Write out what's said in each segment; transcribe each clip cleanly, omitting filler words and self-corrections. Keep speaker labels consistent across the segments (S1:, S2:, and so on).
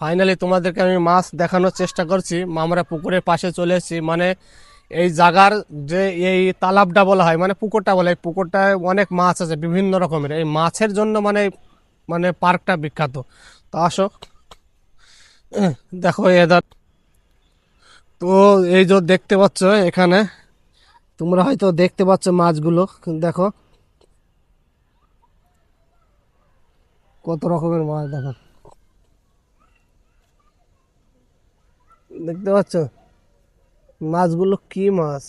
S1: Finally তোমাদেরকে আমি মাছ দেখানোর চেষ্টা করছি। আমরা পুকুরের পাশে চলে এসেছি, মানে এই জায়গার যে এই তালাবটা বলা হয়, মানে পুকুরটা বলে, এই পুকুরটায় অনেক মাছ আছে বিভিন্ন রকমের। এই মাছের জন্য মানে মানে পার্কটা বিখ্যাত। তো আসো, দেখো এদের। তো এই যে দেখতে পাচ্ছ এখানে, তোমরা হয়তো দেখতে পাচ্ছ মাছগুলো, দেখো কত রকমের মাছ, দেখো দেখতে পাচ্ছ মাছগুলো কি মাছ।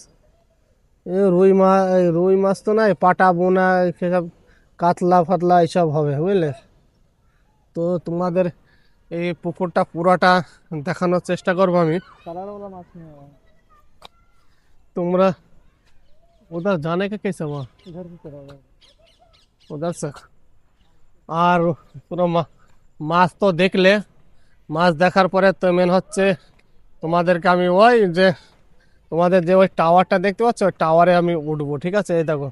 S1: রুই মাছ তো নাই, পাটা বোনা সেসব, কাতলা ফাতলা এইসব হবে, বুঝলে। তো তোমাদের এই পুকুরটা পুরাটা দেখানোর চেষ্টা করবো আমি। তোমরা उधर जाने का कैसे हुआ? उधर से। আর পুরো মাছ তো দেখলে, মাছ দেখার পরে তো মেন হচ্ছে তোমাদেরকে আমি ওই যে তোমাদের যে ওই টাওয়ারটা দেখতে পাচ্ছ, ওই টাওয়ারে আমি উঠবো, ঠিক আছে। এই দেখো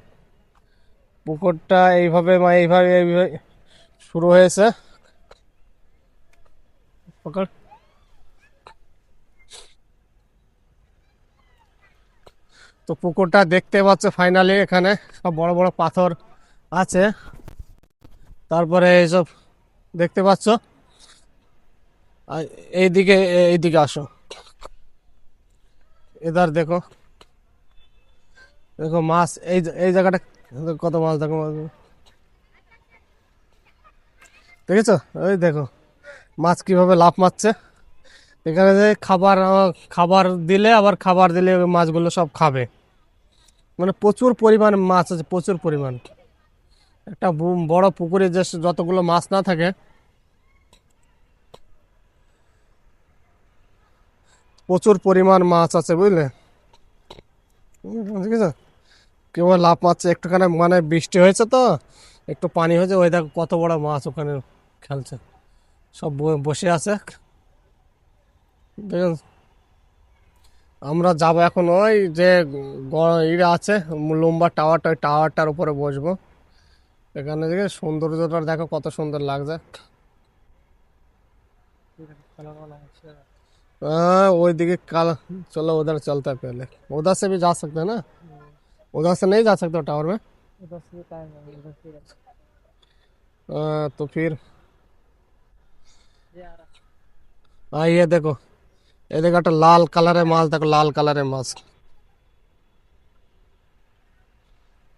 S1: পুকুরটা এইভাবে এইভাবে এইভাবে শুরু হয়েছে। পকড়। তো পুকুরটা দেখতে পাচ্ছ, ফাইনালি এখানে সব বড় বড় পাথর আছে। তারপরে এইসব দেখতে পাচ্ছ। আর এইদিকে, এইদিকে আসো, এদার দেখো, দেখো মাছ, এই জায়গাটা কত মাছ, দেখো মাছ দেখেছো? ওই দেখো মাছ কিভাবে লাফ মারছে। এখানে যে খাবার খাবার দিলে, আবার খাবার দিলে ওই মাছগুলো সব খাবে। মানে প্রচুর পরিমাণ মাছ আছে, প্রচুর পরিমাণ। একটা বড় পুকুরে যে যতগুলো মাছ না থাকে, প্রচুর পরিমাণ মাছ আছে, বুঝলে। ঠিক আছে, কেউ লাফ মারছে একটুখানি, মানে বৃষ্টি হয়েছে তো একটু পানি হয়েছে, ওই দেখো কত বড় মাছ ওখানে খেলছে, সব বসে আছে। দেখেন, আমরা যাব এখন ওই যে ইয়ে আছে লম্বা টাওয়ারটা, ওই টাওয়ারটার উপরে বসবো। এখানে দেখে সৌন্দর্যটা দেখো কত সুন্দর লাগছে। हाँ वही दिखे काला। चलो उधर चलता है पहले, उधर से भी जा सकते हैं ना। उधर से नहीं जा सकते टावर में। तो फिर हाँ ये देखो, ये देखो একটা লাল কালারের মাছ, দেখো লাল কালারের মাছ,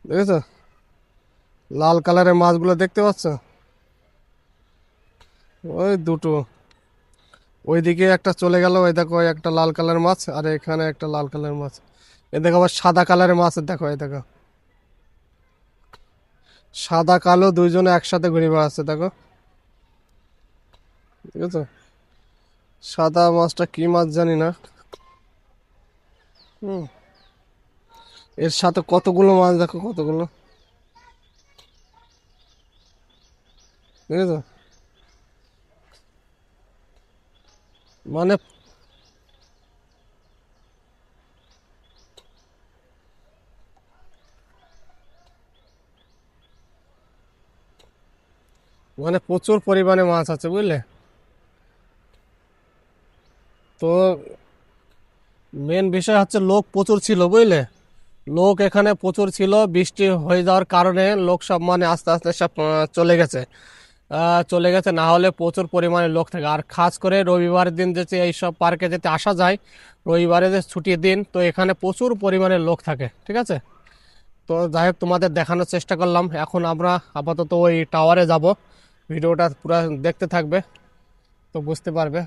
S1: দেখেছো? লাল কালারের মাছগুলো দেখতে পাচ্ছ? ওই দুটো, ওইদিকে একটা চলে গেল, ওই দেখো ওই একটা লাল কালারের মাছ, আর এখানে একটা লাল কালারের মাছ। এ দেখো আবার সাদা কালারের মাছ, দেখো এই দেখো সাদা কালো দুইজনে একসাথে ঘুরে বেড়াচ্ছে, দেখো ঠিক আছে। সাদা মাছটা কি মাছ জানি না। হুম, এর সাথে কতগুলো মাছ, দেখো কতগুলো, ঠিক আছে। মানে মানে প্রচুর পরিমাণে মাছ আছে, বুঝলে। তো মেন বিষয় হচ্ছে লোক প্রচুর ছিল, বুঝলে। লোক এখানে প্রচুর ছিল, বৃষ্টি হয়ে যাওয়ার কারণে লোক সব মানে আস্তে আস্তে সব চলে গেছে। চলে গেছে, না হলে প্রচুর পরিমাণে লোক থাকে। আর খাস করে রবিবার দিন যেতে এইসব পার্কে যেতে আসা যায়, রবিবারে যে ছুটির দিন, তো এখানে প্রচুর পরিমাণে লোক থাকে, ঠিক আছে। তো যাই হোক তোমাদের দেখানোর চেষ্টা করলাম। এখন আমরা আপাতত ওই টাওয়ারে যাব, ভিডিওটা পুরো দেখতে থাকবে তো বুঝতে পারবে।